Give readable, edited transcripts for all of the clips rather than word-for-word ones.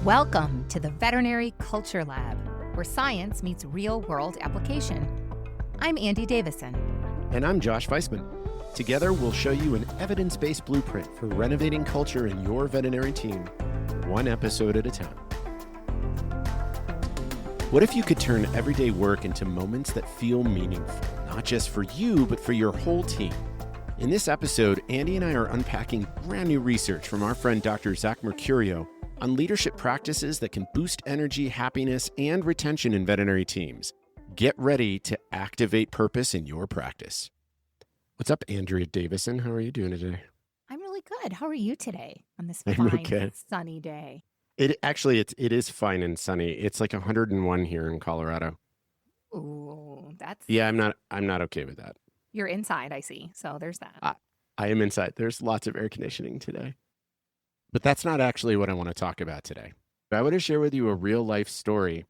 Welcome to the Veterinary Culture Lab, where science meets real-world application. I'm Andi Davison. And I'm Josh Weissman. Together, we'll show you an evidence-based blueprint for renovating culture in your veterinary team, one episode at a time. What if you could turn everyday work into moments that feel meaningful, not just for you, but for your whole team? In this episode, Andi and I are unpacking brand new research from our friend Dr. Zach Mercurio on leadership practices that can boost energy, happiness, and retention in veterinary teams. Get ready to activate purpose in your practice. What's up, Andrea Davison? How are you doing today? I'm really good. How are you today on this I'm fine, okay. sunny day? It is fine and sunny. It's like 101 here in Colorado. Ooh, that's... Yeah, I'm not okay with that. You're inside, I see. So there's that. I am inside. There's lots of air conditioning today. But that's not actually what I want to talk about today. I want to share with you a real life story,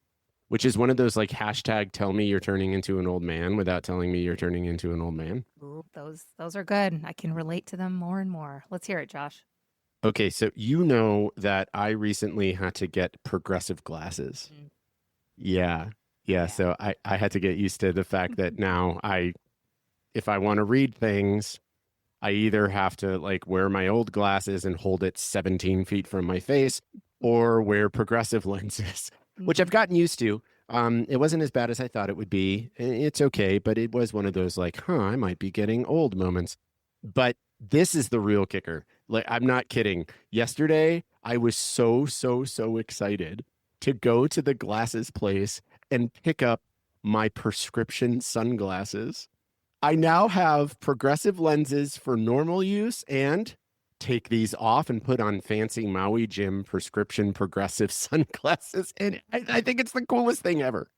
which is one of those like hashtag tell me you're turning into an old man without telling me you're turning into an old man. Ooh, those are good. I can relate to them more and more. Let's hear it, Josh. Okay, so you know that I recently had to get progressive glasses. Mm. Yeah. So I had to get used to the fact that now if I want to read things, I either have to like wear my old glasses and hold it 17 feet from my face or wear progressive lenses, which I've gotten used to. It wasn't as bad as I thought it would be. It's okay, but it was one of those like, I might be getting old moments. But this is the real kicker. Like, I'm not kidding. Yesterday, I was so excited to go to the glasses place and pick up my prescription sunglasses. I now have progressive lenses for normal use and take these off and put on fancy Maui Jim prescription progressive sunglasses. And I think it's the coolest thing ever.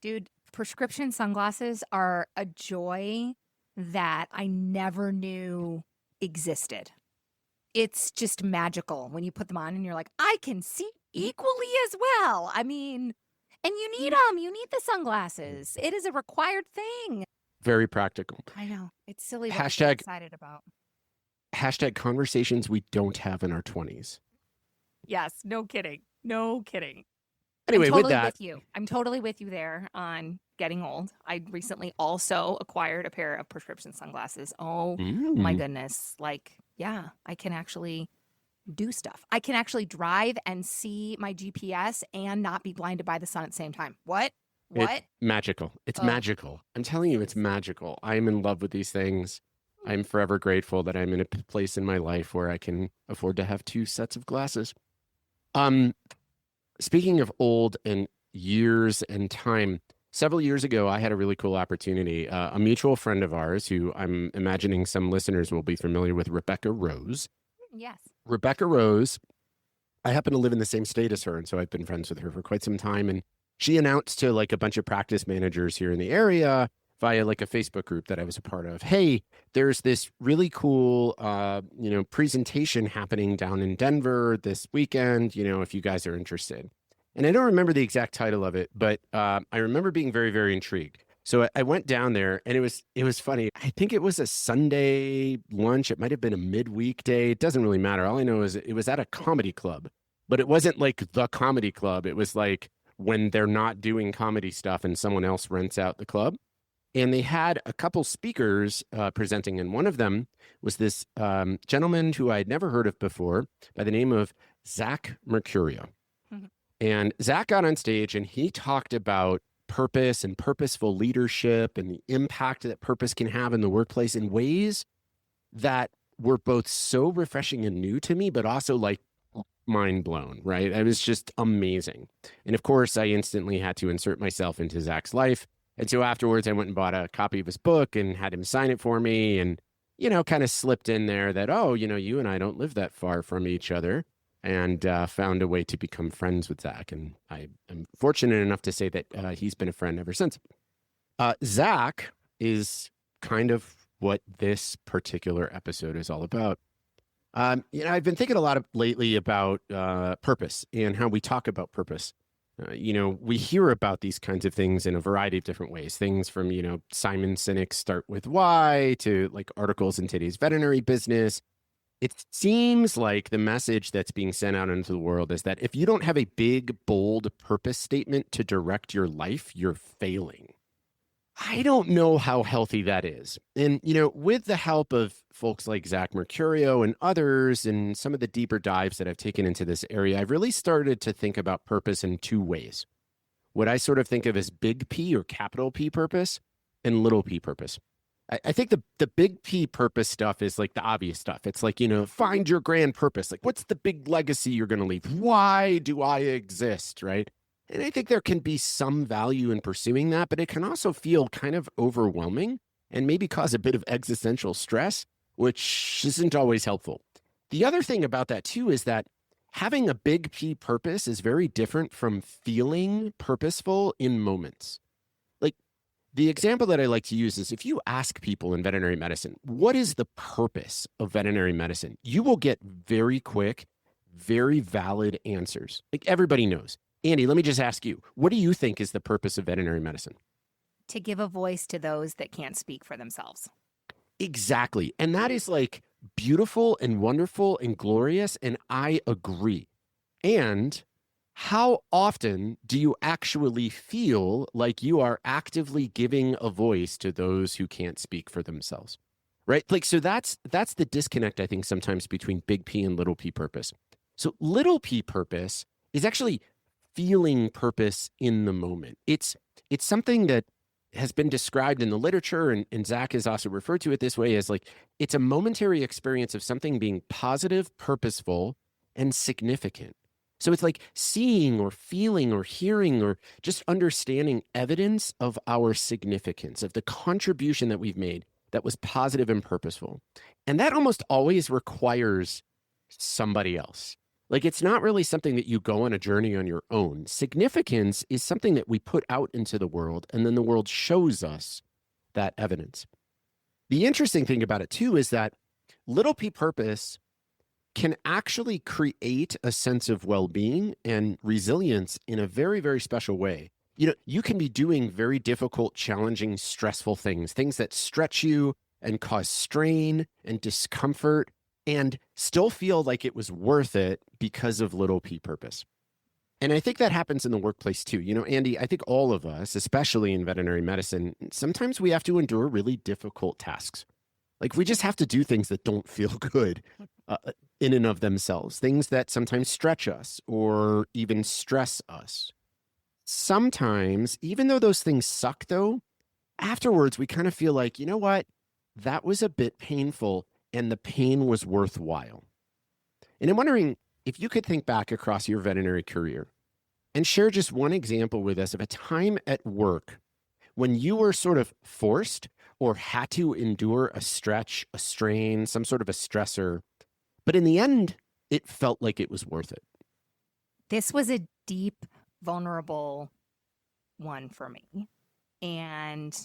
Dude, prescription sunglasses are a joy that I never knew existed. It's just magical when you put them on and you're like, I can see equally as well. I mean, and you need them. You need the sunglasses. It is a required thing. Very practical. I know. It's silly what Hashtag- I'm excited about. Hashtag conversations we don't have in our 20s. Yes, no kidding. No kidding. Anyway, I'm totally with that, with you. I'm totally with you there on getting old. I recently also acquired a pair of prescription sunglasses. Oh my goodness. Like, yeah, I can actually do stuff. I can actually drive and see my GPS and not be blinded by the sun at the same time. What? It's magical. It's magical. I'm telling you, it's magical. I'm in love with these things. I'm forever grateful that I'm in a place in my life where I can afford to have two sets of glasses. Speaking of old and years and time, several years ago, I had a really cool opportunity. A mutual friend of ours, who I'm imagining some listeners will be familiar with, Rebecca Rose. Yes. Rebecca Rose, I happen to live in the same state as her, and so I've been friends with her for quite some time. And she announced to like a bunch of practice managers here in the area via like a Facebook group that I was a part of, hey, there's this really cool, presentation happening down in Denver this weekend, if you guys are interested. And I don't remember the exact title of it, but I remember being very, very intrigued. So I went down there and it was funny. I think it was a Sunday lunch. It might have been a midweek day. It doesn't really matter. All I know is it was at a comedy club, but it wasn't like the comedy club. It was like when they're not doing comedy stuff and someone else rents out the club. And they had a couple speakers presenting, and one of them was this gentleman who I had never heard of before by the name of Zach Mercurio. Mm-hmm. And Zach got on stage and he talked about purpose and purposeful leadership and the impact that purpose can have in the workplace in ways that were both so refreshing and new to me, but also like mind blown, right? It was just amazing. And of course, I instantly had to insert myself into Zach's life. And so afterwards, I went and bought a copy of his book and had him sign it for me and, kind of slipped in there that, you and I don't live that far from each other, and found a way to become friends with Zach. And I am fortunate enough to say that he's been a friend ever since. Zach is kind of what this particular episode is all about. I've been thinking a lot lately about purpose and how we talk about purpose. We hear about these kinds of things in a variety of different ways. Things from, Simon Sinek's Start With Why to like articles in today's veterinary business. It seems like the message that's being sent out into the world is that if you don't have a big, bold purpose statement to direct your life, you're failing. I don't know how healthy that is. And, with the help of folks like Zach Mercurio and others, and some of the deeper dives that I've taken into this area, I've really started to think about purpose in two ways. What I sort of think of as big P or capital P purpose and little p purpose. I think the big P purpose stuff is like the obvious stuff. It's like, find your grand purpose. Like, what's the big legacy you're going to leave? Why do I exist? Right. And I think there can be some value in pursuing that, but it can also feel kind of overwhelming and maybe cause a bit of existential stress, which isn't always helpful. The other thing about that, too, is that having a big P purpose is very different from feeling purposeful in moments. Like, the example that I like to use is if you ask people in veterinary medicine, what is the purpose of veterinary medicine? You will get very quick, very valid answers. Like everybody knows. Andi, let me just ask you, what do you think is the purpose of veterinary medicine? To give a voice to those that can't speak for themselves. Exactly. And that is like beautiful and wonderful and glorious. And I agree. And how often do you actually feel like you are actively giving a voice to those who can't speak for themselves? Right? Like, so that's the disconnect, I think, sometimes between big P and little p purpose. So little p purpose is actually feeling purpose in the moment. It's something that has been described in the literature, and Zach has also referred to it this way as like, it's a momentary experience of something being positive, purposeful, and significant. So it's like seeing or feeling or hearing or just understanding evidence of our significance, of the contribution that we've made that was positive and purposeful. And that almost always requires somebody else. Like, it's not really something that you go on a journey on your own. Significance is something that we put out into the world, and then the world shows us that evidence. The interesting thing about it, too, is that little p purpose can actually create a sense of well-being and resilience in a very, very special way. You can be doing very difficult, challenging, stressful things that stretch you and cause strain and discomfort, and still feel like it was worth it because of little p purpose. And I think that happens in the workplace too. Andi, I think all of us, especially in veterinary medicine, sometimes we have to endure really difficult tasks. Like, we just have to do things that don't feel good in and of themselves, things that sometimes stretch us or even stress us. Sometimes, even though those things suck, though, afterwards we kind of feel like, you know what? That was a bit painful, and the pain was worthwhile. And I'm wondering if you could think back across your veterinary career and share just one example with us of a time at work when you were sort of forced or had to endure a stretch, a strain, some sort of a stressor, but in the end, it felt like it was worth it. This was a deep, vulnerable one for me. And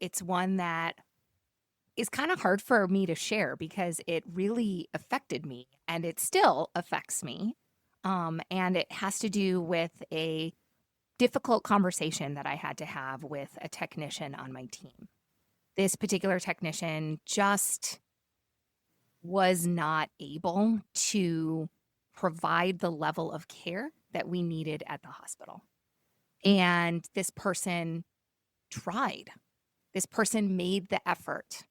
it's one that is kind of hard for me to share because it really affected me, and it still affects me. And it has to do with a difficult conversation that I had to have with a technician on my team. This particular technician just was not able to provide the level of care that we needed at the hospital. And this person tried. This person made the effort.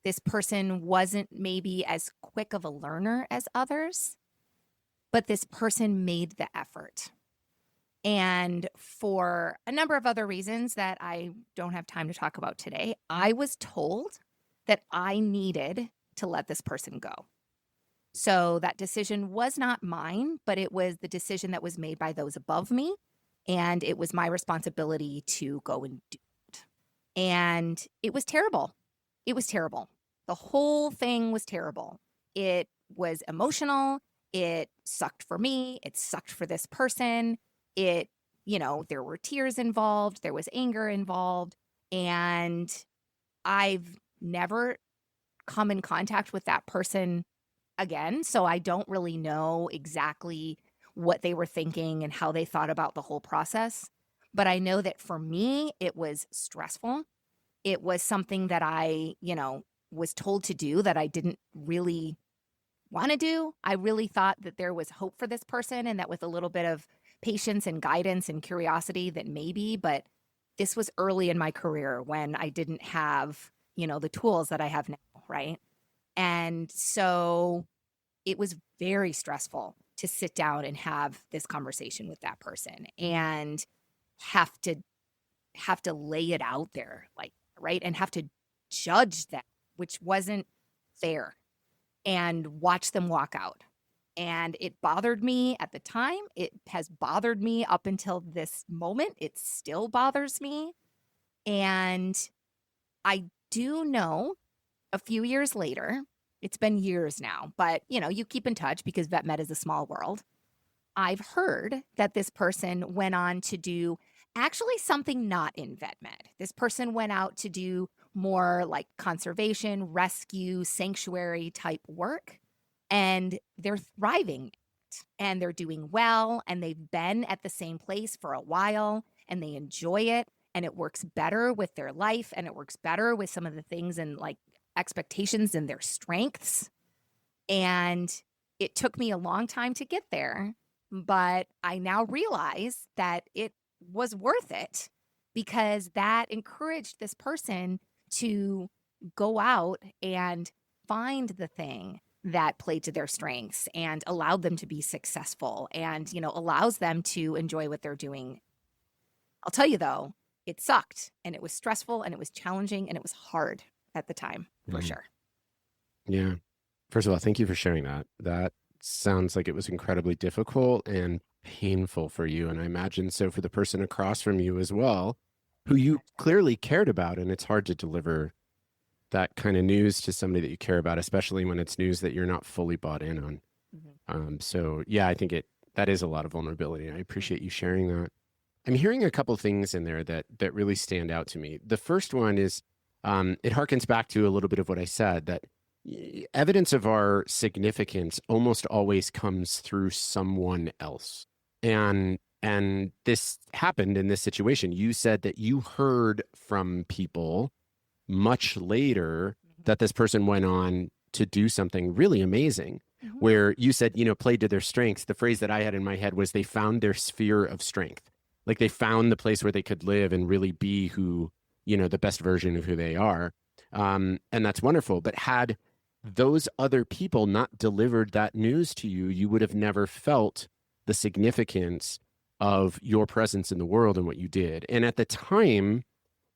This person wasn't maybe as quick of a learner as others, but this person made the effort. And for a number of other reasons that I don't have time to talk about today, I was told that I needed to let this person go. So that decision was not mine, but it was the decision that was made by those above me. And it was my responsibility to go and do it. And it was terrible. It was terrible. The whole thing was terrible. It was emotional. It sucked for me. It sucked for this person. There were tears involved. There was anger involved. And I've never come in contact with that person again. So I don't really know exactly what they were thinking and how they thought about the whole process. But I know that for me, it was stressful. It was something that I, was told to do that I didn't really want to do. I really thought that there was hope for this person and that with a little bit of patience and guidance and curiosity that maybe, but this was early in my career when I didn't have, the tools that I have now, right? And so it was very stressful to sit down and have this conversation with that person and have to lay it out there, like, right, and have to judge them, which wasn't fair, and watch them walk out. And it bothered me at the time. It has bothered me up until this moment. It still bothers me. And I do know a few years later, it's been years now, but you keep in touch because vet med is a small world. I've heard that this person went on to do actually something not in vet med. This person went out to do more like conservation, rescue, sanctuary type work, and they're thriving and they're doing well, and they've been at the same place for a while and they enjoy it, and it works better with their life, and it works better with some of the things and like expectations and their strengths. And it took me a long time to get there, but I now realize that it was worth it because that encouraged this person to go out and find the thing that played to their strengths and allowed them to be successful and, allows them to enjoy what they're doing. I'll tell you though, it sucked and it was stressful and it was challenging and it was hard at the time, for sure. Yeah. First of all, thank you for sharing that. That sounds like it was incredibly difficult and painful for you. And I imagine so for the person across from you as well, who you clearly cared about. And it's hard to deliver that kind of news to somebody that you care about, especially when it's news that you're not fully bought in on. So yeah, I think that is a lot of vulnerability. I appreciate you sharing that. I'm hearing a couple things in there that really stand out to me. The first one is, it harkens back to a little bit of what I said, that evidence of our significance almost always comes through someone else. And this happened in this situation. You said that you heard from people much later that this person went on to do something really amazing, where you said, played to their strengths. The phrase that I had in my head was they found their sphere of strength. Like they found the place where they could live and really be who, the best version of who they are. And that's wonderful. But had those other people not delivered that news to you, you would have never felt the significance of your presence in the world and what you did. And at the time,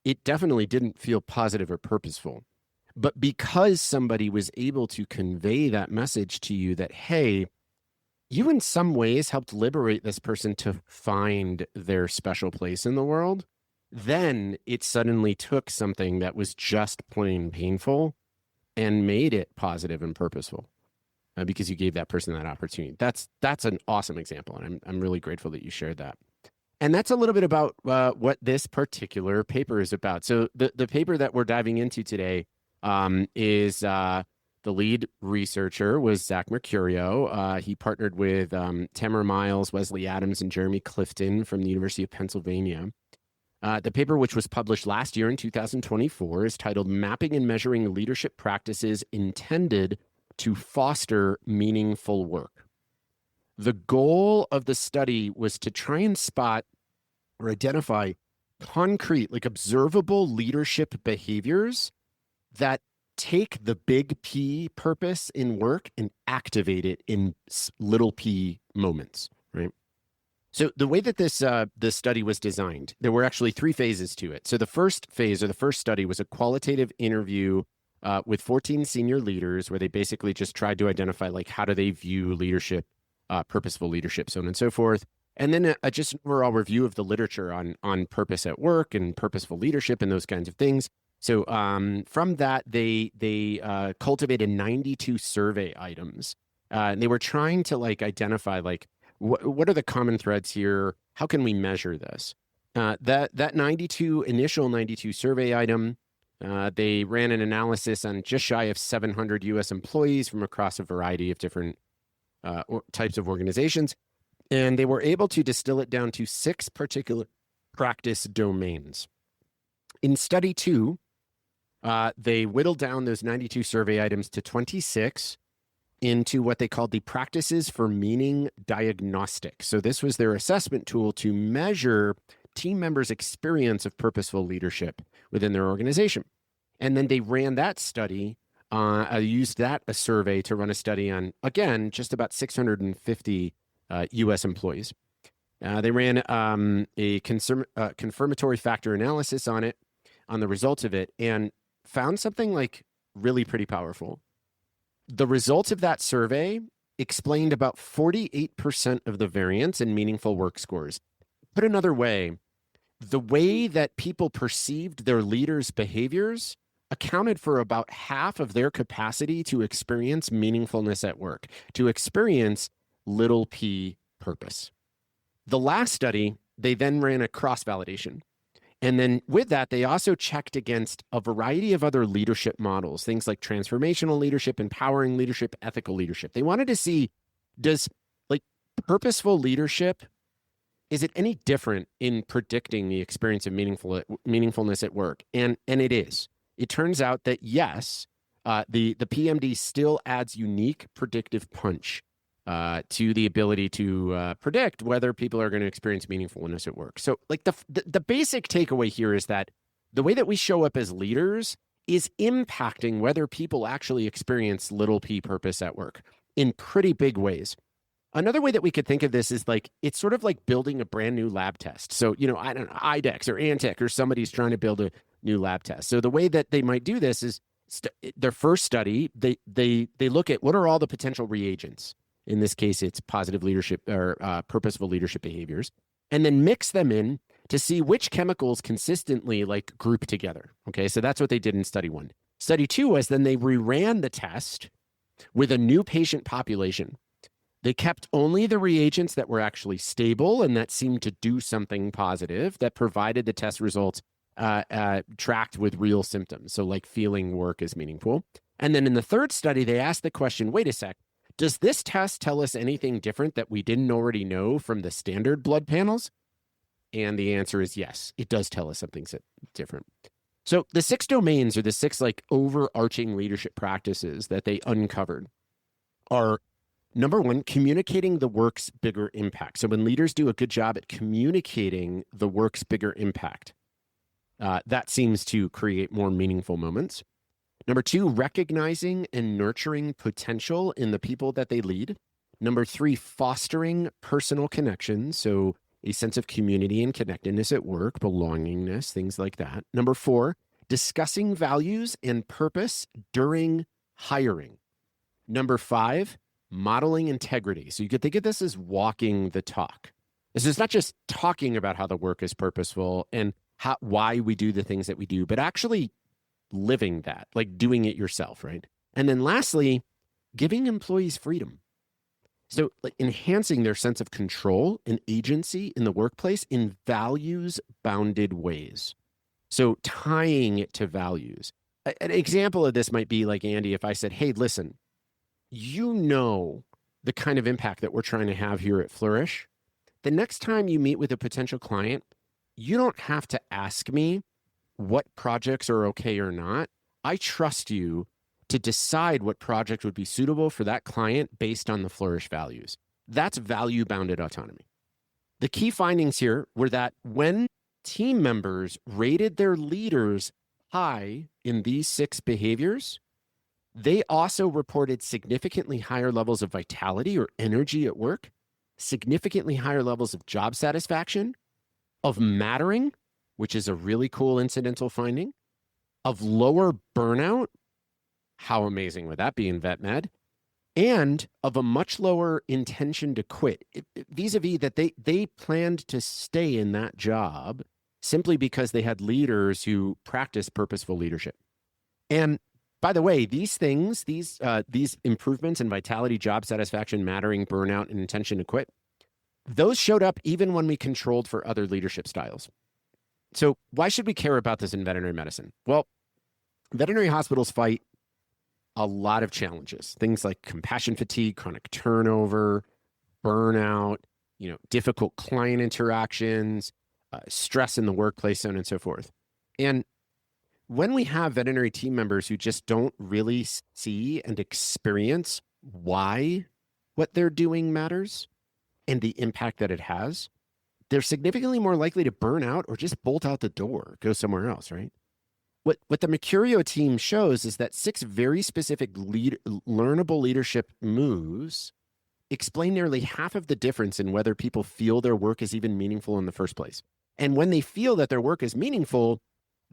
it definitely didn't feel positive or purposeful. But because somebody was able to convey that message to you that, hey, you in some ways helped liberate this person to find their special place in the world, then it suddenly took something that was just plain painful and made it positive and purposeful, because you gave that person that opportunity. That's an awesome example, and I'm really grateful that you shared that. And that's a little bit about what this particular paper is about. So the paper that we're diving into today is the lead researcher was Zach Mercurio. He partnered with Tamara Miles, Wesley Adams, and Jeremy Clifton from the University of Pennsylvania. The paper, which was published last year in 2024, is titled Mapping and Measuring Leadership Practices Intended to Foster Meaningful Work. The goal of the study was to try and spot or identify concrete, like observable leadership behaviors that take the big P purpose in work and activate it in little p moments, right? So the way that this study was designed, there were actually 3 phases to it. So the first phase, or the first study, was a qualitative interview with 14 senior leaders, where they basically just tried to identify, like, how do they view leadership, purposeful leadership, so on and so forth. And then just an overall review of the literature on purpose at work and purposeful leadership and those kinds of things. So from that, they cultivated 92 survey items. And they were trying to identify what are the common threads here? How can we measure this? That initial 92 survey item, they ran an analysis on just shy of 700 U.S. employees from across a variety of different types of organizations. And they were able to distill it down to 6 particular practice domains. In study 2, they whittled down those 92 survey items to 26, into what they called the Practices for Meaning Diagnostic. So this was their assessment tool to measure team members' experience of purposeful leadership within their organization. And then they ran that study, used that a survey to run a study on, again, just about 650 US employees. They ran a confirmatory factor analysis on it, on the results of it, and found something like really pretty powerful. The results of that survey explained about 48% of the variance in meaningful work scores. Put another way, the way that people perceived their leaders' behaviors accounted for about half of their capacity to experience meaningfulness at work, to experience little p purpose. The last study, they then ran a cross-validation. And then with that, they also checked against a variety of other leadership models, things like transformational leadership, empowering leadership, ethical leadership. They wanted to see, does like purposeful leadership, is it any different in predicting the experience of meaningfulness at work? And it is. It turns out that yes, the PMD still adds unique predictive punch to the ability to predict whether people are going to experience meaningfulness at work. So like the basic takeaway here is that the way that we show up as leaders is impacting whether people actually experience little p purpose at work in pretty big ways. Another way that we could think of this is like, it's sort of like building a brand new lab test. So, you know, I don't know, IDEX or Antec or somebody's trying to build a new lab test. So the way that they might do this is their first study, they look at what are all the potential reagents. In this case, it's positive leadership or purposeful leadership behaviors, and then mix them in to see which chemicals consistently like group together. Okay, so that's what they did in study 1. Study 2 was then they reran the test with a new patient population. They kept only the reagents that were actually stable and that seemed to do something positive, that provided the test results tracked with real symptoms. So like feeling work is meaningful. And then in the third study, they asked the question, wait a sec, does this test tell us anything different that we didn't already know from the standard blood panels? And the answer is yes, it does tell us something different. So the 6 domains, or the 6 like overarching leadership practices that they uncovered, are number 1, communicating the work's bigger impact. So when leaders do a good job at communicating the work's bigger impact, that seems to create more meaningful moments. Number 2, recognizing and nurturing potential in the people that they lead. Number 3, fostering personal connections. So a sense of community and connectedness at work, belongingness, things like that. Number 4, discussing values and purpose during hiring. Number 5, modeling integrity. So you could think of this as walking the talk. This is not just talking about how the work is purposeful and why we do the things that we do, but actually living that, like doing it yourself, right? And then lastly, giving employees freedom. So like enhancing their sense of control and agency in the workplace in values-bounded ways. So tying it to values. An example of this might be like, Andi, if I said, hey, listen, you know the kind of impact that we're trying to have here at Flourish. The next time you meet with a potential client, you don't have to ask me what projects are okay or not. I trust you to decide what project would be suitable for that client based on the Flourish values. That's value-bounded autonomy. The key findings here were that when team members rated their leaders high in these 6 behaviors, they also reported significantly higher levels of vitality or energy at work, significantly higher levels of job satisfaction, of mattering, which is a really cool incidental finding, of lower burnout. How amazing would that be in vet med? And of a much lower intention to quit, vis-a-vis that they planned to stay in that job simply because they had leaders who practiced purposeful leadership. And by the way, these things, these improvements in vitality, job satisfaction, mattering, burnout, and intention to quit, those showed up even when we controlled for other leadership styles. So why should we care about this in veterinary medicine? Well, veterinary hospitals fight a lot of challenges, things like compassion fatigue, chronic turnover, burnout, difficult client interactions, stress in the workplace, so on and so forth. And when we have veterinary team members who just don't really see and experience why what they're doing matters and the impact that it has, they're significantly more likely to burn out or just bolt out the door, go somewhere else, right? What the Mercurio team shows is that 6 very specific learnable leadership moves explain nearly half of the difference in whether people feel their work is even meaningful in the first place. And when they feel that their work is meaningful,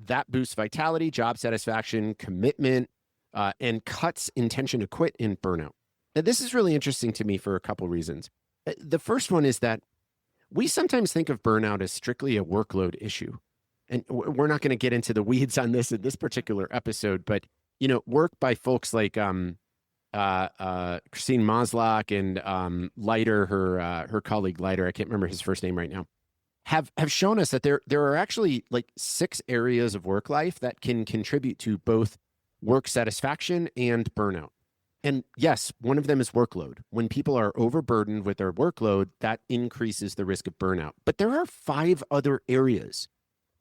that boosts vitality, job satisfaction, commitment, and cuts intention to quit and burnout. Now, this is really interesting to me for a couple reasons. The first one is that we sometimes think of burnout as strictly a workload issue. And we're not going to get into the weeds on this in this particular episode, but work by folks like Christine Maslach and Leiter, her colleague Leiter, I can't remember his first name right now, have shown us that there are actually like 6 areas of work life that can contribute to both work satisfaction and burnout. And yes, one of them is workload. When people are overburdened with their workload, that increases the risk of burnout. But there are 5 other areas.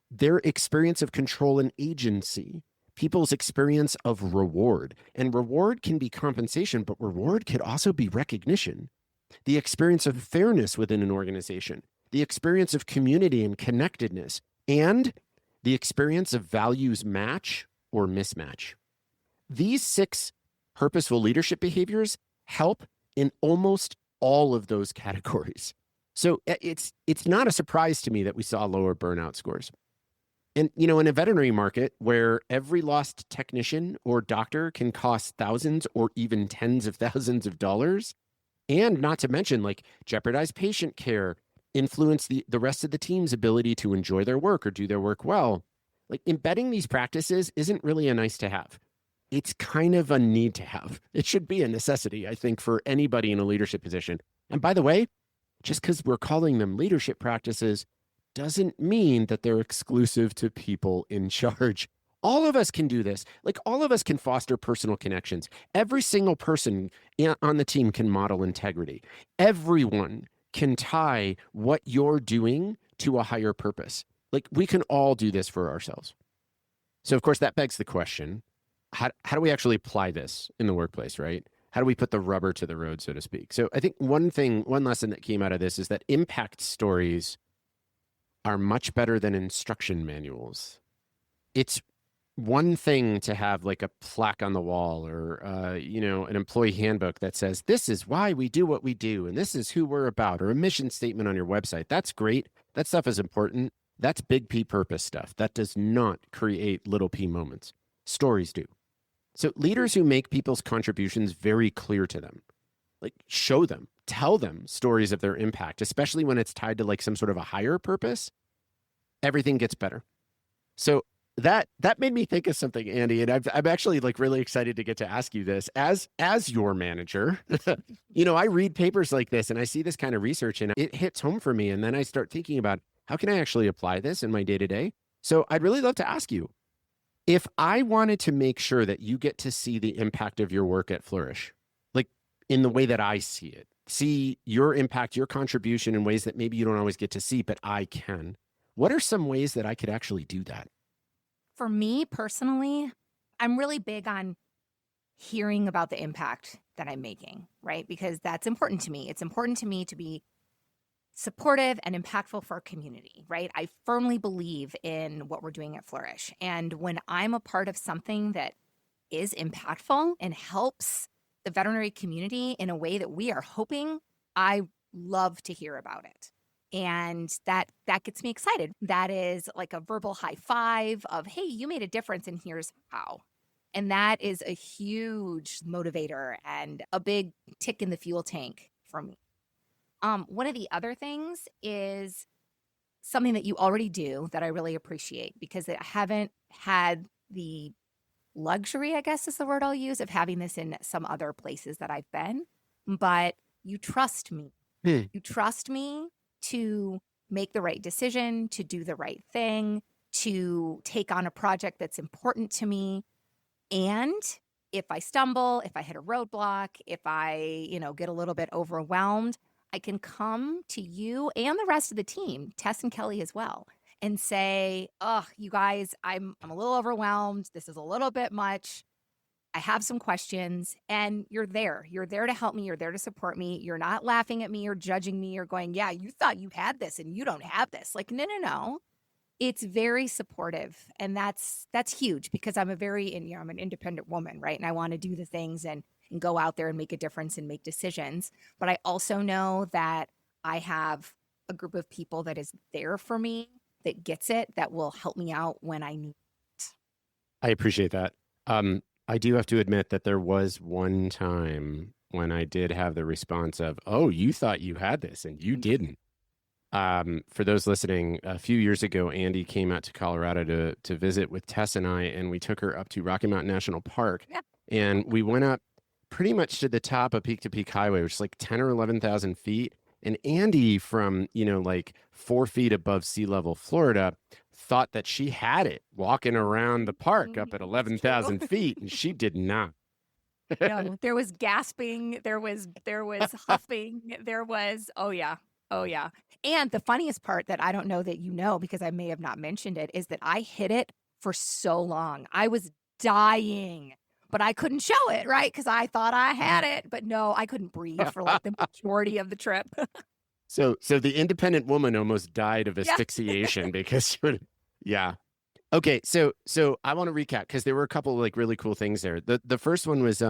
Their experience of control and agency, people's experience of reward. And reward can be compensation, but reward could also be recognition. The experience of fairness within an organization, the experience of community and connectedness, and the experience of values match or mismatch. These 6 purposeful leadership behaviors help in almost all of those categories. So it's not a surprise to me that we saw lower burnout scores. And, in a veterinary market where every lost technician or doctor can cost thousands or even tens of thousands of dollars, and not to mention like jeopardize patient care, influence the rest of the team's ability to enjoy their work or do their work well, like embedding these practices isn't really a nice to have. It's kind of a need to have. It should be a necessity, I think, for anybody in a leadership position. And by the way, just because we're calling them leadership practices doesn't mean that they're exclusive to people in charge. All of us can do this. Like all of us can foster personal connections. Every single person on the team can model integrity. Everyone can tie what you're doing to a higher purpose. Like we can all do this for ourselves. So of course that begs the question, how do we actually apply this in the workplace, right? How do we put the rubber to the road, so to speak? So I think one lesson that came out of this is that impact stories are much better than instruction manuals. It's one thing to have like a plaque on the wall or, an employee handbook that says, this is why we do what we do, and this is who we're about, or a mission statement on your website. That's great. That stuff is important. That's big P purpose stuff. That does not create little P moments. Stories do. So leaders who make people's contributions very clear to them, like show them, tell them stories of their impact, especially when it's tied to like some sort of a higher purpose, everything gets better. So that made me think of something, Andi, and I'm actually like really excited to get to ask you this as your manager. I read papers like this and I see this kind of research and it hits home for me. And then I start thinking about how can I actually apply this in my day to day? So I'd really love to ask you, if I wanted to make sure that you get to see the impact of your work at Flourish, like in the way that I see your impact, your contribution in ways that maybe you don't always get to see, but I can, what are some ways that I could actually do that? For me personally, I'm really big on hearing about the impact that I'm making, right? Because that's important to me. It's important to me to be supportive and impactful for our community, right? I firmly believe in what we're doing at Flourish. And when I'm a part of something that is impactful and helps the veterinary community in a way that we are hoping, I love to hear about it. And that gets me excited. That is like a verbal high five of, hey, you made a difference and here's how. And that is a huge motivator and a big tick in the fuel tank for me. One of the other things is something that you already do that I really appreciate because I haven't had the luxury, I guess is the word I'll use, of having this in some other places that I've been. But you trust me. You trust me to make the right decision, to do the right thing, to take on a project that's important to me. And if I stumble, if I hit a roadblock, if I, get a little bit overwhelmed, I can come to you and the rest of the team, Tess and Kelly as well, and say, oh, you guys, I'm a little overwhelmed. This is a little bit much. I have some questions, and you're there. You're there to help me. You're there to support me. You're not laughing at me or judging me or going, yeah, you thought you had this and you don't have this. Like, no, no, no. It's very supportive. And that's huge because I'm I'm an independent woman, right? And I want to do the things and go out there and make a difference and make decisions. But I also know that I have a group of people that is there for me, that gets it, that will help me out when I need it. I appreciate that. I do have to admit that there was one time when I did have the response of, "Oh, you thought you had this and you didn't." For those listening, a few years ago, Andi came out to Colorado to visit with Tess and I, and we took her up to Rocky Mountain National Park, Yeah. and we went up pretty much to the top of Peak to Peak Highway, which is like 10 or 11,000 feet. And Andi, from, like 4 feet above sea level Florida, thought that she had it walking around the park up at 11,000 feet, and she did not. No, there was gasping, there was huffing, oh yeah. Oh yeah. And the funniest part that I don't know that you know, because I may have not mentioned it, is that I hid it for so long. I was dying, but I couldn't show it, right? Because I thought I had it, but no, I couldn't breathe for like the majority of the trip. So the independent woman almost died of Yeah. asphyxiation because yeah. Okay, so I want to recap because there were a couple like really cool things there. The first one was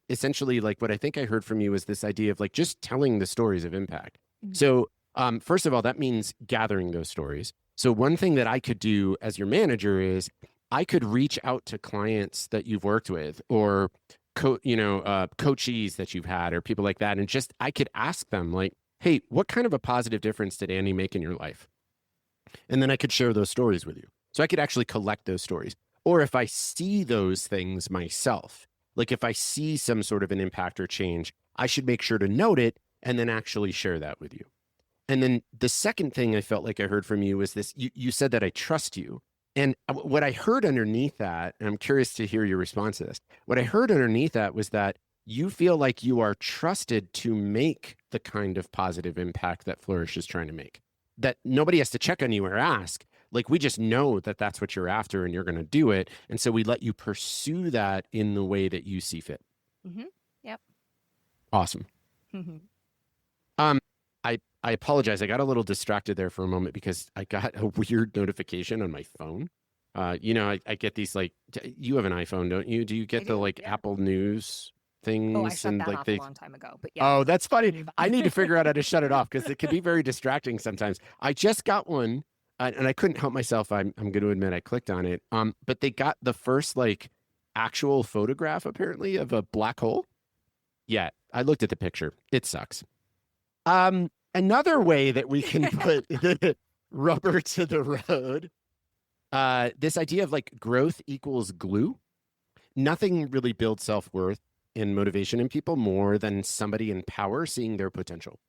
essentially like what I think I heard from you was this idea of like just telling the stories of impact. Mhm. So first of all, that means gathering those stories. So one thing that I could do as your manager is I could reach out to clients that you've worked with or coachees that you've had or people like that, and just I could ask them like, "Hey, what kind of a positive difference did Andi make in your life?" And then I could share those stories with you. So I could actually collect those stories. Or if I see those things myself, like if I see some sort of an impact or change, I should make sure to note it and then actually share that with you. And then the second thing I felt like I heard from you was this, you said that I trust you. And what I heard underneath that, and I'm curious to hear your response to this, what I heard underneath that was that you feel like you are trusted to make the kind of positive impact that Flourish is trying to make. That nobody has to check on you or ask. Like, we just know that that's what you're after and you're going to do it. And so we let you pursue that in the way that you see fit. Mm-hmm. Yep. Awesome. Mm-hmm. I apologize. I got a little distracted there for a moment because I got a weird notification on my phone. I get these like, you have an iPhone, don't you? Do you get the like Apple News things? Oh, I shut and that like off a long time ago. But yeah. Oh, that's funny. I need to figure out how to shut it off because it can be very distracting sometimes. I just got one, and I couldn't help myself. I'm going to admit I clicked on it. But they got the first like actual photograph apparently of a black hole. Yeah, I looked at the picture. It sucks. Another way that we can put the rubber to the road, this idea of like growth equals glue. Nothing really builds self-worth and motivation in people more than somebody in power seeing their potential.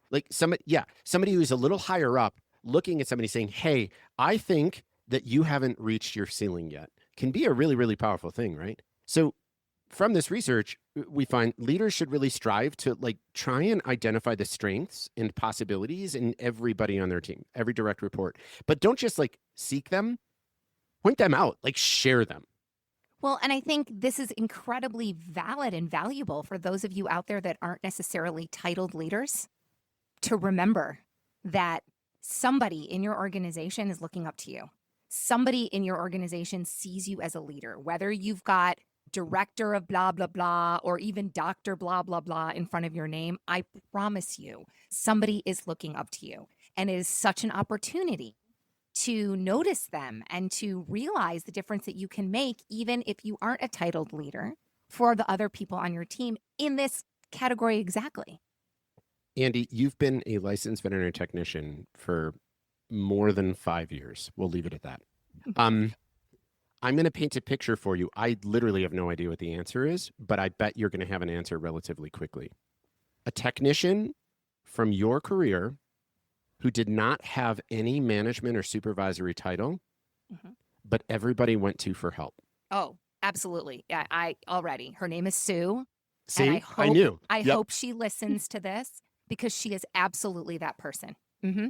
Like somebody who's a little higher up looking at somebody saying, "Hey, I think that you haven't reached your ceiling yet," can be a really, really powerful thing, right? So from this research, we find leaders should really strive to like try and identify the strengths and possibilities in everybody on their team, every direct report, but don't just like seek them, point them out, like share them. Well, and I think this is incredibly valid and valuable for those of you out there that aren't necessarily titled leaders to remember that somebody in your organization is looking up to you. Somebody in your organization sees you as a leader, whether you've got director of blah, blah, blah, or even Dr. blah, blah, blah in front of your name. I promise you, somebody is looking up to you. And it is such an opportunity to notice them and to realize the difference that you can make, even if you aren't a titled leader, for the other people on your team in this category exactly. Andi, you've been a licensed veterinary technician for more than 5 years. We'll leave it at that. I'm going to paint a picture for you. I literally have no idea what the answer is, but I bet you're going to have an answer relatively quickly. A technician from your career who did not have any management or supervisory title, but everybody went to for help. Oh, absolutely. Yeah, her name is Sue. See, and I knew. I hope she listens to this because she is absolutely that person. Mm-hmm.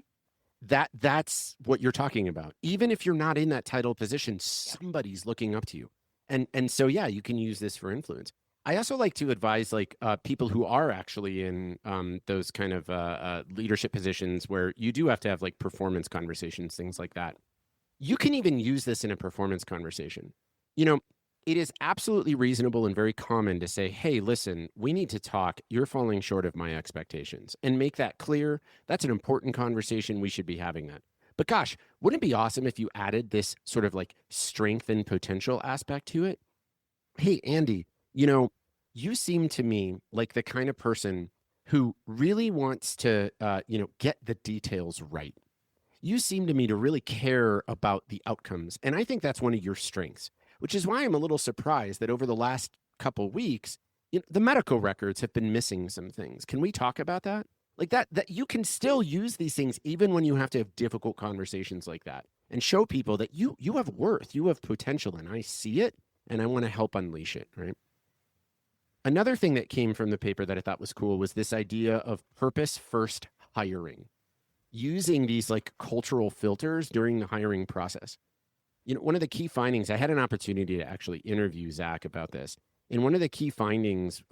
That's what you're talking about. Even if you're not in that title position, somebody's looking up to you. And so, yeah, you can use this for influence. I also like to advise like people who are actually in those kind of leadership positions where you do have to have like performance conversations, things like that. You can even use this in a performance conversation. You know, it is absolutely reasonable and very common to say, hey, listen, we need to talk. You're falling short of my expectations, and make that clear. That's an important conversation. We should be having that. But gosh, wouldn't it be awesome if you added this sort of like strength and potential aspect to it? Hey, Andi, you know, you seem to me like the kind of person who really wants to, get the details right. You seem to me to really care about the outcomes. And I think that's one of your strengths, which is why I'm a little surprised that over the last couple weeks, the medical records have been missing some things. Can we talk about that? Like that you can still use these things even when you have to have difficult conversations like that, and show people that you have worth, you have potential, and I see it, and I want to help unleash it, right? Another thing that came from the paper that I thought was cool was this idea of purpose first hiring, using these like cultural filters during the hiring process. One of the key findings, I had an opportunity to actually interview Zach about this. And one of the key findings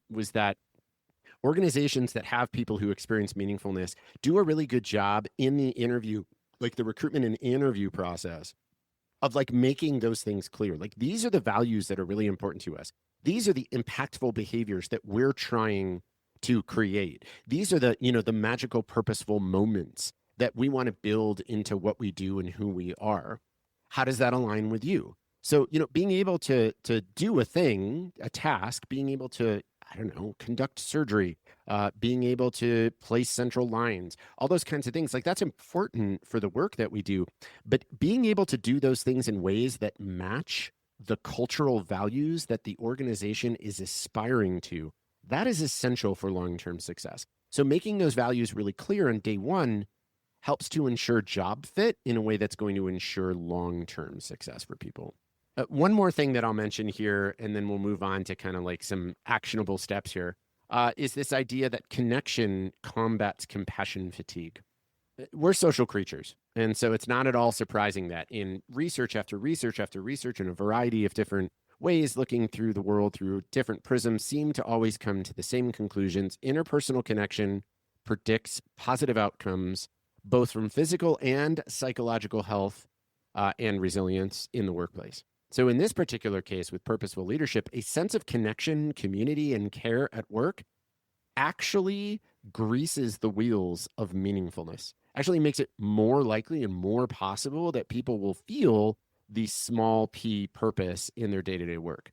was that organizations that have people who experience meaningfulness do a really good job in the interview, like the recruitment and interview process, of like making those things clear. Like, these are the values that are really important to us. These are the impactful behaviors that we're trying to create. These are the magical, purposeful moments that we want to build into what we do and who we are. How does that align with you? So, being able to do a thing, a task, being able to, I don't know, conduct surgery, being able to place central lines, all those kinds of things, like that's important for the work that we do. But being able to do those things in ways that match the cultural values that the organization is aspiring to, that is essential for long-term success. So making those values really clear on day one helps to ensure job fit in a way that's going to ensure long-term success for people. One more thing that I'll mention here, and then we'll move on to kind of like some actionable steps here, is this idea that connection combats compassion fatigue. We're social creatures. And so it's not at all surprising that in research after research after research, in a variety of different ways, looking through the world through different prisms, seem to always come to the same conclusions. Interpersonal connection predicts positive outcomes, both from physical and psychological health and resilience in the workplace. So in this particular case with purposeful leadership, a sense of connection, community, and care at work actually greases the wheels of meaningfulness, actually makes it more likely and more possible that people will feel the small p purpose in their day-to-day work.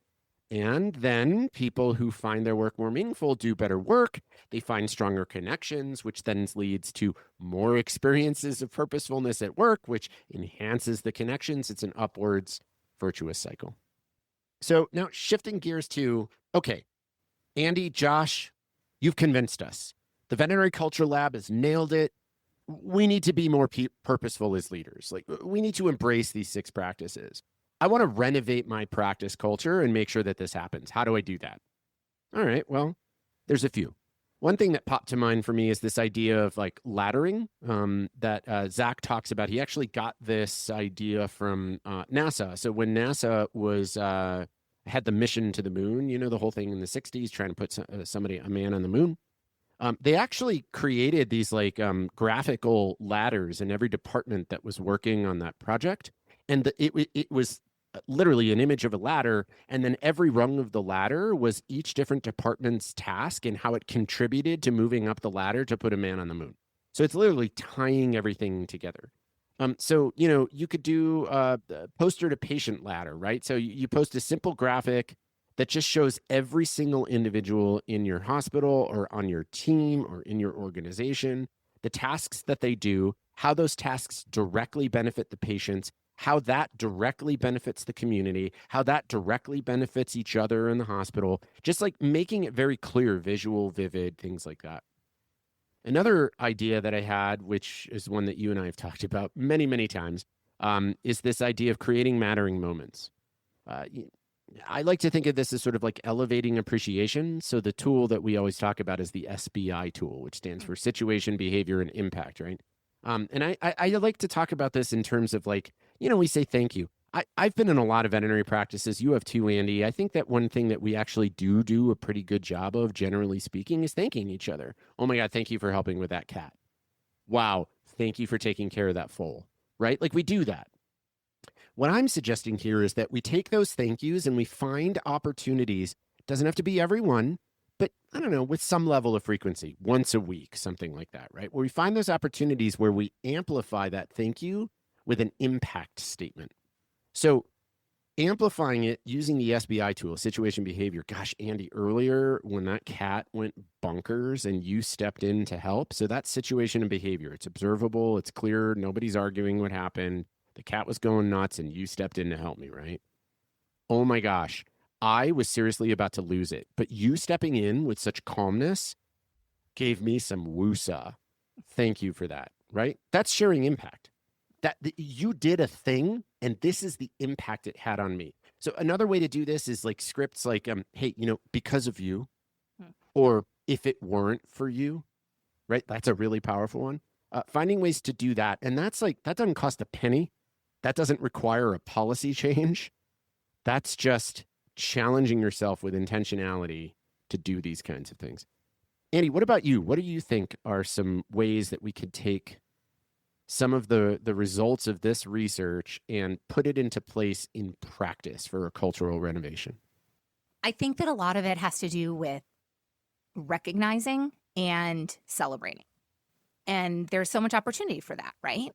And then people who find their work more meaningful do better work. They find stronger connections, which then leads to more experiences of purposefulness at work, which enhances the connections. It's an upwards virtuous cycle. So now shifting gears to, okay, Andi, Josh, you've convinced us. The Veterinary Culture Lab has nailed it. We need to be more purposeful as leaders. Like, we need to embrace these 6 practices. I want to renovate my practice culture and make sure that this happens. How do I do that? All right, well, there's a few. One thing that popped to mind for me is this idea of like laddering that Zach talks about. He actually got this idea from NASA. So when NASA was had the mission to the moon, the whole thing in the 60s, trying to put a man on the moon, they actually created these like graphical ladders in every department that was working on that project. And it was literally an image of a ladder, and then every rung of the ladder was each different department's task and how it contributed to moving up the ladder to put a man on the moon. So it's literally tying everything together. So you could do a poster to patient ladder, right? So you post a simple graphic that just shows every single individual in your hospital or on your team or in your organization, the tasks that they do, how those tasks directly benefit the patients, how that directly benefits the community, how that directly benefits each other in the hospital, just like making it very clear, visual, vivid, things like that. Another idea that I had, which is one that you and I have talked about many, many times, is this idea of creating mattering moments. I like to think of this as sort of like elevating appreciation. So the tool that we always talk about is the SBI tool, which stands for situation, behavior, and impact, right? And I like to talk about this in terms of like, we say thank you. I've been in a lot of veterinary practices. You have too, Andy. I think that one thing that we actually do a pretty good job of, generally speaking, is thanking each other. Oh my God, thank you for helping with that cat. Wow, thank you for taking care of that foal, right? Like we do that. What I'm suggesting here is that we take those thank yous and we find opportunities. It doesn't have to be everyone, but I don't know, with some level of frequency, once a week, something like that, right? Where we find those opportunities where we amplify that thank you with an impact statement. So amplifying it using the SBI tool, situation behavior. Gosh, Andy, earlier when that cat went bonkers and you stepped in to help. So that's situation and behavior. It's observable, it's clear, nobody's arguing what happened. The cat was going nuts and you stepped in to help me, right? Oh my gosh, I was seriously about to lose it. But you stepping in with such calmness gave me some woosah. Thank you for that, right? That's sharing impact. That you did a thing and this is the impact it had on me. So another way to do this is like scripts like hey, because of you, or if it weren't for you, right? That's a really powerful one. Finding ways to do that, and that's like that doesn't cost a penny. That doesn't require a policy change. That's just challenging yourself with intentionality to do these kinds of things. Andy, what about you? What do you think are some ways that we could take some of the results of this research and put it into place in practice for a cultural renovation? I think that a lot of it has to do with recognizing and celebrating. And there's so much opportunity for that, right?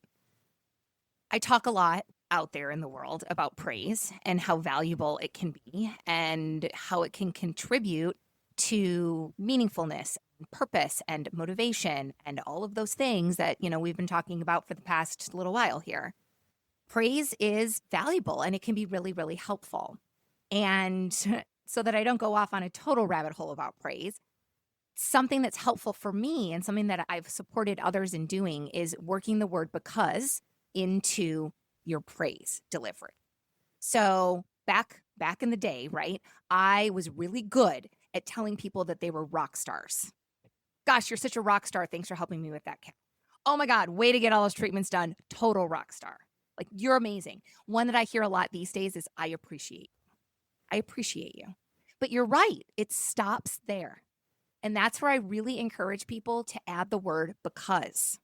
I talk a lot out there in the world about praise and how valuable it can be and how it can contribute to meaningfulness, purpose, and motivation, and all of those things that, we've been talking about for the past little while here. Praise is valuable and it can be really, really helpful. And so that I don't go off on a total rabbit hole about praise, something that's helpful for me and something that I've supported others in doing is working the word because into your praise delivery. So back in the day, right, I was really good at telling people that they were rock stars. Gosh, you're such a rock star. Thanks for helping me with that cat. Oh my God, way to get all those treatments done. Total rock star. Like, you're amazing. One that I hear a lot these days is I appreciate you. I appreciate you. But you're right. It stops there. And that's where I really encourage people to add the word because.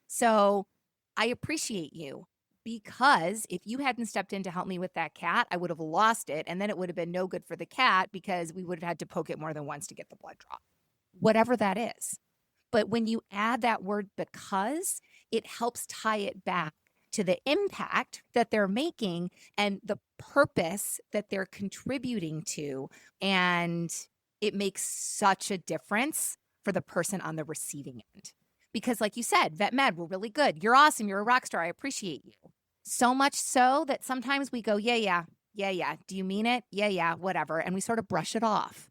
So I appreciate you because if you hadn't stepped in to help me with that cat, I would have lost it. And then it would have been no good for the cat because we would have had to poke it more than once to get the blood draw, whatever that is. But when you add that word because, it helps tie it back to the impact that they're making and the purpose that they're contributing to. And it makes such a difference for the person on the receiving end. Because like you said, vet med, we're really good. You're awesome. You're a rock star. I appreciate you. So much so that sometimes we go, yeah. Do you mean it? Yeah, whatever. And we sort of brush it off.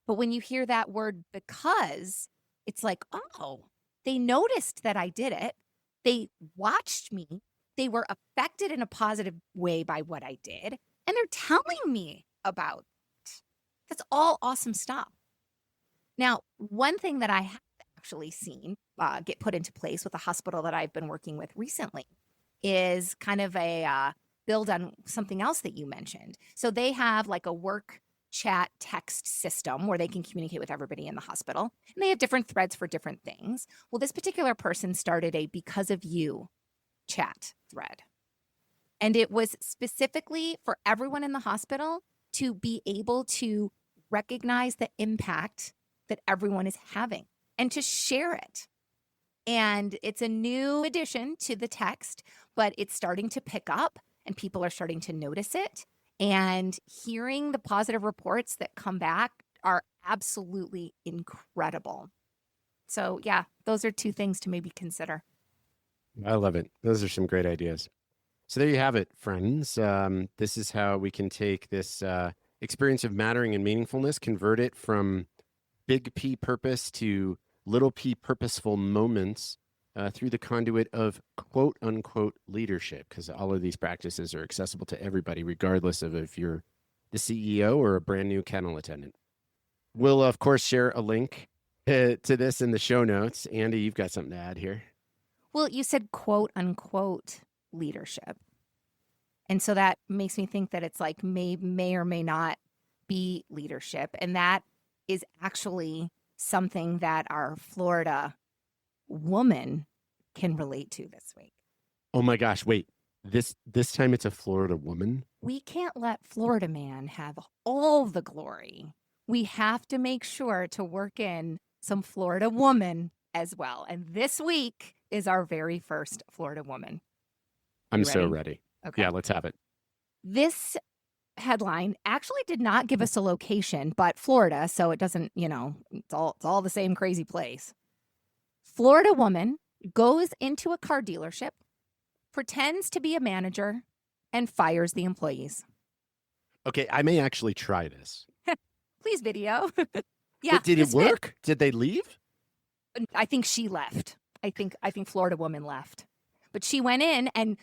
But when you hear that word because, it's like, oh, they noticed that I did it. They watched me. They were affected in a positive way by what I did. And they're telling me about it. That's all awesome stuff. Now, one thing that I have actually seen get put into place with a hospital that I've been working with recently is kind of a build on something else that you mentioned. So they have like a work chat text system where they can communicate with everybody in the hospital. And they have different threads for different things. Well, this particular person started a because of you chat thread. And it was specifically for everyone in the hospital to be able to recognize the impact that everyone is having and to share it. And it's a new addition to the text, but it's starting to pick up and people are starting to notice it. And hearing the positive reports that come back are absolutely incredible. So yeah, those are two things to maybe consider. I love it. Those are some great ideas. So there you have it, friends. This is how we can take this experience of mattering and meaningfulness, convert it from big P purpose to little p purposeful moments through the conduit of quote unquote leadership, because all of these practices are accessible to everybody, regardless of if you're the CEO or a brand new kennel attendant. We'll, of course, share a link to this in the show notes. Andy, you've got something to add here. Well, you said quote unquote leadership. And so that makes me think that it's like may or may not be leadership. And that is actually something that our Florida woman can relate to this week. Oh my gosh, wait. This time it's a Florida woman? We can't let Florida man have all the glory. We have to make sure to work in some Florida woman as well. And this week is our very first Florida woman. I'm You so ready? ready. Okay. Yeah, let's have it. This headline actually did not give us a location, but Florida, so it doesn't, it's all the same crazy place. Florida woman goes into a car dealership, pretends to be a manager, and fires the employees. Okay, I may actually try this. Please video. Yeah. Wait, did it work? Did they leave? I think she left. I think Florida woman left. But she went in and,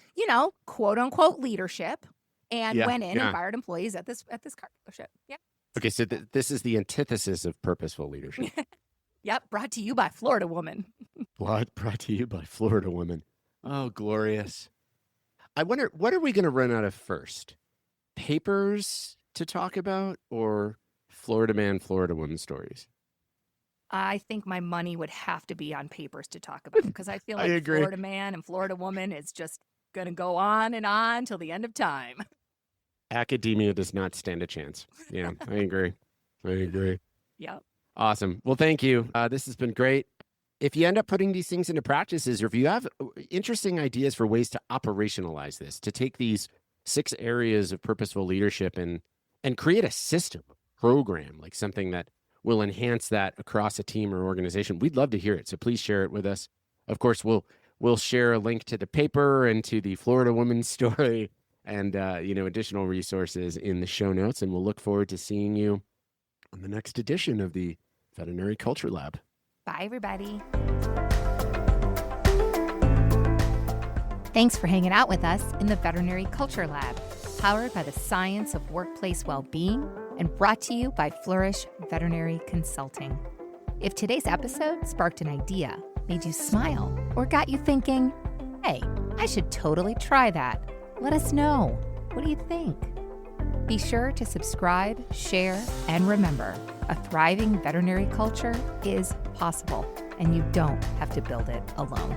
quote unquote leadership and went in and fired employees at this car dealership. Yeah. Okay, so this is the antithesis of purposeful leadership. Yep, brought to you by Florida woman. Brought to you by Florida woman. Oh, glorious. I wonder, what are we going to run out of first? Papers to talk about or Florida man, Florida woman stories? I think my money would have to be on papers to talk about because I feel like Florida man and Florida woman is just going to go on and on till the end of time. Academia does not stand a chance. Yeah, I agree. Yep. Awesome. Well, thank you. This has been great. If you end up putting these things into practices, or if you have interesting ideas for ways to operationalize this, to take these 6 areas of purposeful leadership and create a system, a program, like something that will enhance that across a team or organization, we'd love to hear it. So please share it with us. Of course, we'll share a link to the paper and to the Florida woman's story and additional resources in the show notes. And we'll look forward to seeing you on the next edition of the Veterinary Culture Lab. Bye, everybody. Thanks for hanging out with us in the Veterinary Culture Lab, powered by the science of workplace well-being and brought to you by Flourish Veterinary Consulting. If today's episode sparked an idea, made you smile, or got you thinking, hey, I should totally try that, let us know. What do you think? Be sure to subscribe, share, and remember, a thriving veterinary culture is possible, and you don't have to build it alone.